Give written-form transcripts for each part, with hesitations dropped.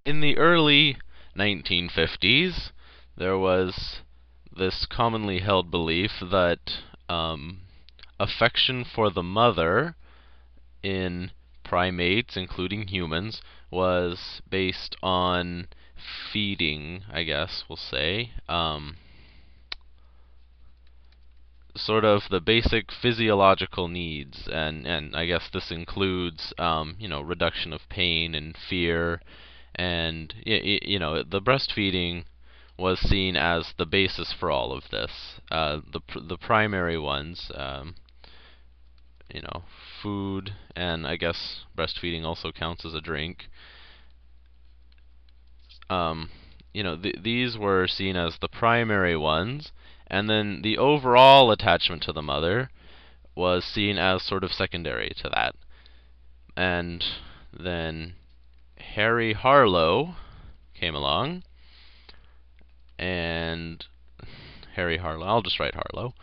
in the early 1950s, there was this commonly held belief that affection for the mother in primates, including humans, was based on feeding, I guess we'll say. Sort of the basic physiological needs, and I guess this includes, reduction of pain and fear, and the breastfeeding was seen as the basis for all of this. The primary ones, food, and I guess breastfeeding also counts as a drink. These were seen as the primary ones, and then the overall attachment to the mother was seen as sort of secondary to that. And then Harlow came along, and Harlow, I'll just write Harlow,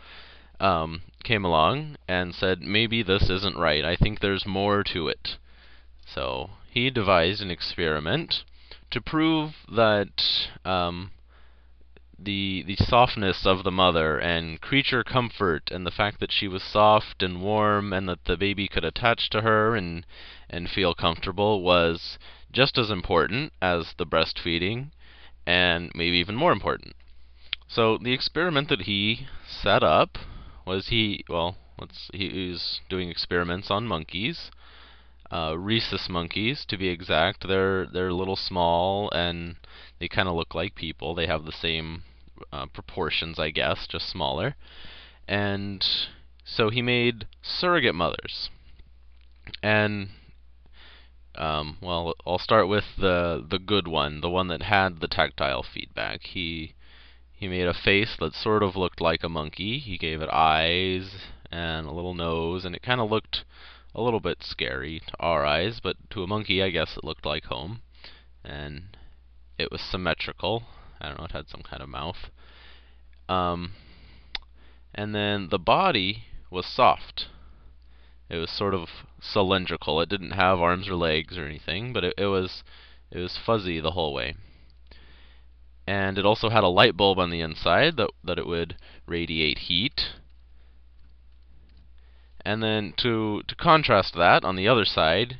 came along and said, maybe this isn't right. I think there's more to it. So he devised an experiment to prove that the softness of the mother and creature comfort and the fact that she was soft and warm and that the baby could attach to her and feel comfortable was just as important as the breastfeeding, and maybe even more important. So the experiment that he set up was he was doing experiments on monkeys. Rhesus monkeys, to be exact. They're a little small and they kind of look like people. They have the same proportions, I guess, just smaller. And so he made surrogate mothers. And I'll start with the good one, the one that had the tactile feedback. He made a face that sort of looked like a monkey. He gave it eyes and a little nose, and it kind of looked a little bit scary to our eyes, but to a monkey, I guess it looked like home. And it was symmetrical. I don't know, it had some kind of mouth. And then the body was soft. It was sort of cylindrical. It didn't have arms or legs or anything, but it was fuzzy the whole way. And it also had a light bulb on the inside that it would radiate heat. And then to contrast that, on the other side,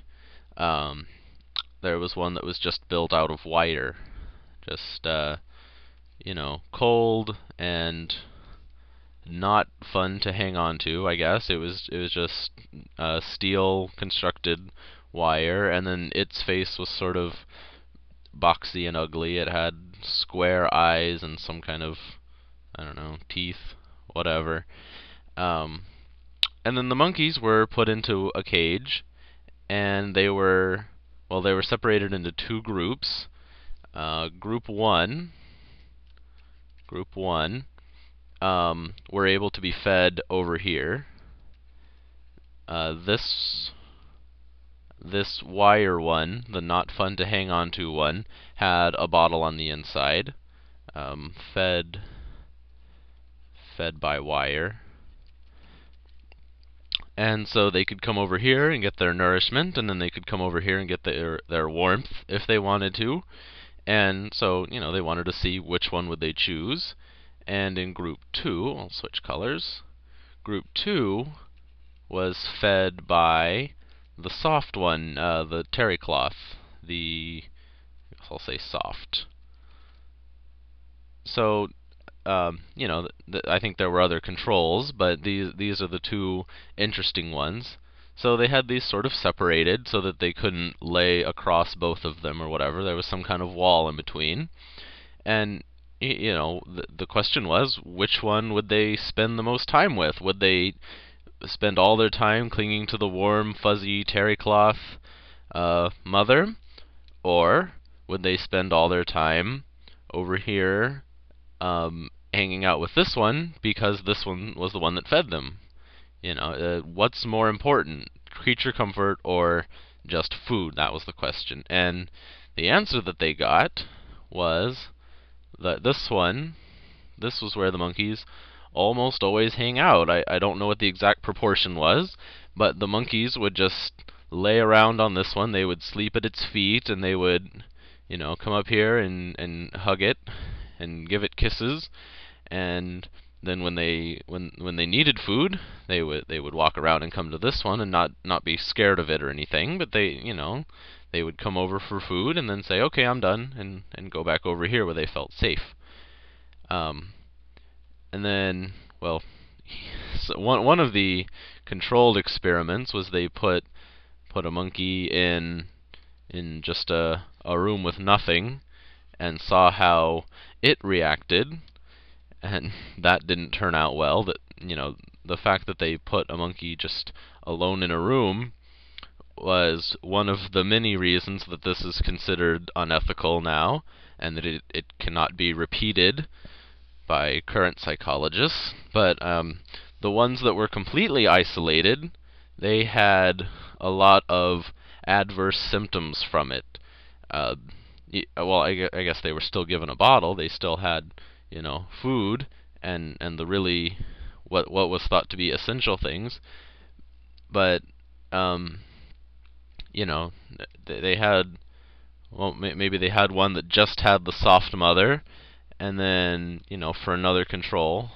there was one that was just built out of wire. Just, cold and not fun to hang on to, I guess. It was just steel constructed wire, and then its face was sort of boxy and ugly. It had square eyes and some kind of, I don't know, teeth, whatever. And then the monkeys were put into a cage, and they were separated into two groups. Group one were able to be fed over here. This wire one, the not fun to hang on to one, had a bottle on the inside, fed by wire. And so they could come over here and get their nourishment, and then they could come over here and get their warmth if they wanted to. And so, they wanted to see which one would they choose. And in group 2, I'll switch colors. Group 2 was fed by the soft one, the terry cloth. I'll say soft. So, I think there were other controls, but these are the two interesting ones. So they had these sort of separated so that they couldn't lay across both of them or whatever. There was some kind of wall in between. And, the question was, which one would they spend the most time with? Would they spend all their time clinging to the warm, fuzzy terry cloth mother? Or would they spend all their time over here hanging out with this one because this one was the one that fed them? What's more important, creature comfort or just food? That was the question. And the answer that they got was that this was where the monkeys almost always hang out. I don't know what the exact proportion was, but the monkeys would just lay around on this one. They would sleep at its feet, and they would, come up here and hug it and give it kisses, and then when they needed food, they would walk around and come to this one and not be scared of it or anything, but they would come over for food and then say, "Okay, I'm done," and go back over here where they felt safe. Um, and then, well, so one of the controlled experiments was they put a monkey in just a room with nothing and saw how it reacted, and that didn't turn out well. The fact that they put a monkey just alone in a room was one of the many reasons that this is considered unethical now, and that it cannot be repeated by current psychologists. But the ones that were completely isolated, they had a lot of adverse symptoms from it. Uh, well, I guess they were still given a bottle. They still had, food and the really what was thought to be essential things. But um, you know, they had, well, maybe they had one that just had the soft mother, and then, for another control,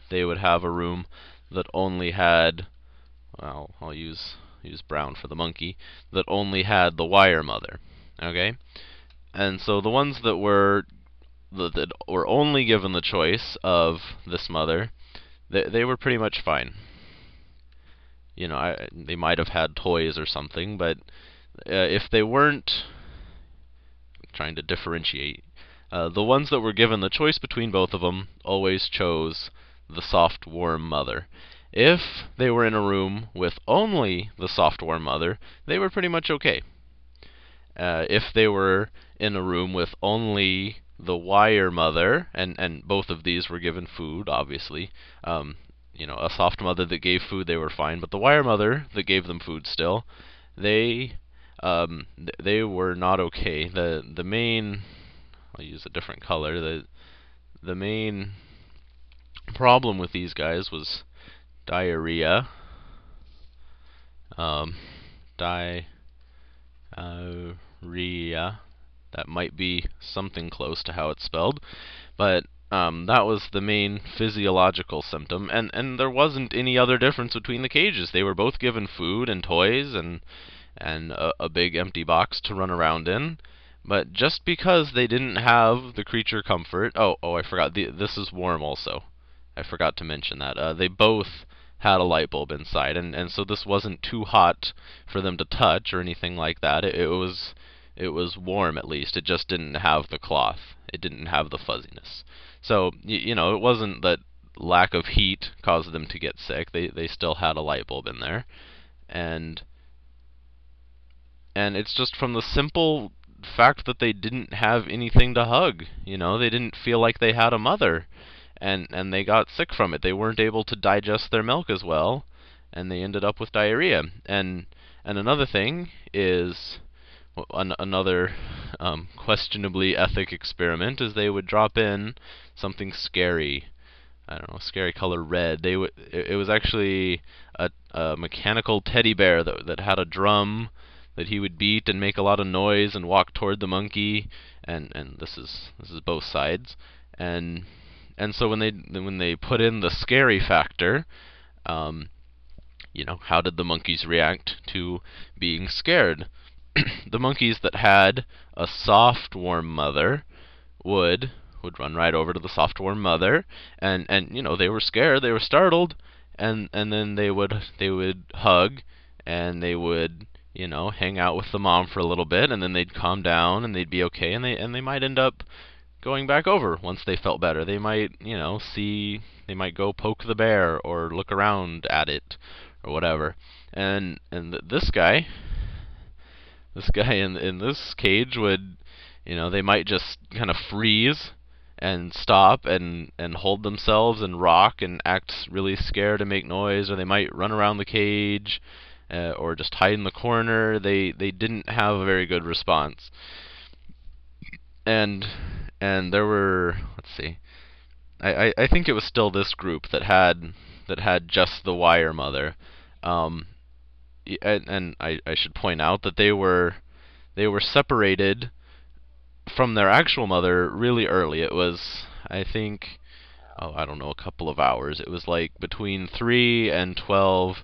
they would have a room that only had, well, I'll use brown for the monkey, that only had the wire mother. Okay? And so the ones that were only given the choice of this mother, they were pretty much fine. They might have had toys or something, but if they weren't, trying to differentiate, the ones that were given the choice between both of them always chose the soft, warm mother. If they were in a room with only the soft, warm mother, they were pretty much okay. If they were in a room with only the wire mother, and both of these were given food, obviously, a soft mother that gave food, they were fine, but the wire mother that gave them food still, they were not okay. The main, I'll use a different color. The main problem with these guys was diarrhea. Diarrhea. That might be something close to how it's spelled, but that was the main physiological symptom, and there wasn't any other difference between the cages. They were both given food and toys and a big empty box to run around in. But just because they didn't have the creature comfort... Oh, I forgot. This is warm also. I forgot to mention that. They both had a light bulb inside, and so this wasn't too hot for them to touch or anything like that. It was warm, at least. It just didn't have the cloth. It didn't have the fuzziness. So, it wasn't that lack of heat caused them to get sick. They still had a light bulb in there. And it's just from the simple fact that they didn't have anything to hug. They didn't feel like they had a mother, and they got sick from it. They weren't able to digest their milk as well, and they ended up with diarrhea. And another thing is, another questionably ethic experiment is they would drop in something scary. I don't know, scary color red. It was actually a mechanical teddy bear that had a drum that he would beat and make a lot of noise and walk toward the monkey, and this is both sides. And so when they put in the scary factor, how did the monkeys react to being scared? The monkeys that had a soft, warm mother would run right over to the soft, warm mother, and they were scared, they were startled, and then they would hug, and they would hang out with the mom for a little bit, and then they'd calm down and they'd be okay, and they might end up going back over once they felt better. They might they might go poke the bear or look around at it or whatever. And this guy in this cage would, they might just kind of freeze and stop and hold themselves and rock and act really scared and make noise, or they might run around the cage, or just hide in the corner. They didn't have a very good response. And there were, let's see, I think it was still this group that had just the wire mother. And I should point out that they were separated from their actual mother really early. It was, I think, oh, I don't know, a couple of hours. It was like between 3 and 12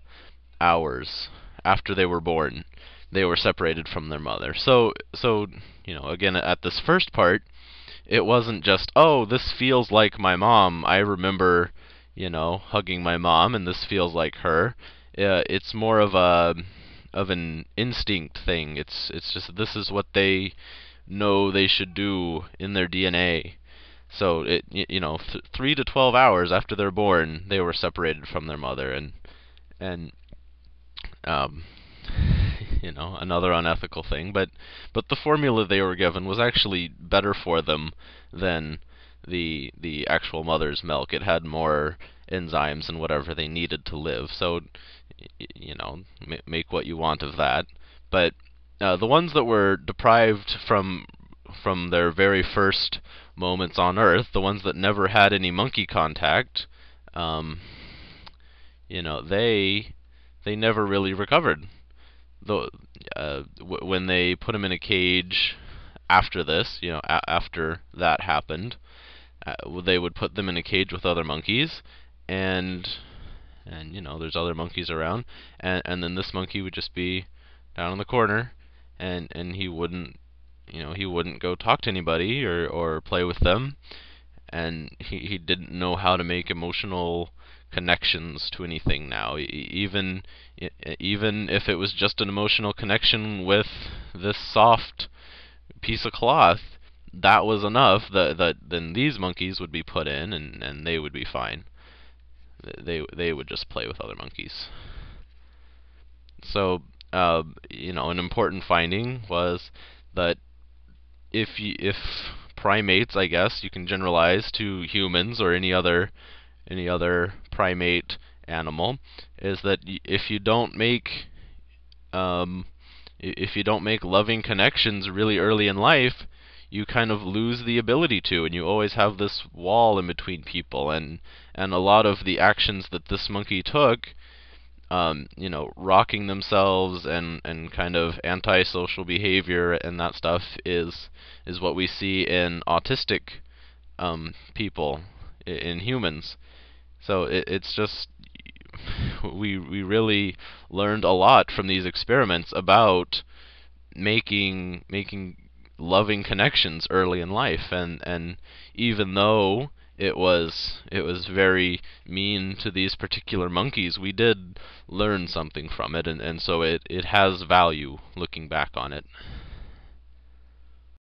hours after they were born, they were separated from their mother. So, again, at this first part, it wasn't just, oh, this feels like my mom. I remember, hugging my mom, and this feels like her. It's more of an instinct thing. It's just this is what they know they should do in their DNA. So 3 to 12 hours after they're born, they were separated from their mother, and um, another unethical thing. But the formula they were given was actually better for them than the actual mother's milk. It had more enzymes and whatever they needed to live. So, make what you want of that. But the ones that were deprived from their very first moments on Earth, the ones that never had any monkey contact, they never really recovered. When they put them in a cage after this, after that happened, they would put them in a cage with other monkeys, and there's other monkeys around, and then this monkey would just be down in the corner, and he wouldn't go talk to anybody or play with them, and he didn't know how to make emotional connections to anything now. Even if it was just an emotional connection with this soft piece of cloth, that was enough that then these monkeys would be put in, and they would be fine. They would just play with other monkeys. So an important finding was that if primates, I guess you can generalize to humans or any other primate animal, is that if you don't make loving connections really early in life, you kind of lose the ability to, and you always have this wall in between people. And a lot of the actions that this monkey took, rocking themselves and kind of antisocial behavior and that stuff is what we see in autistic people, in humans. So it's just we really learned a lot from these experiments about making loving connections early in life, and even though it was very mean to these particular monkeys, we did learn something from it, and so it has value looking back on it.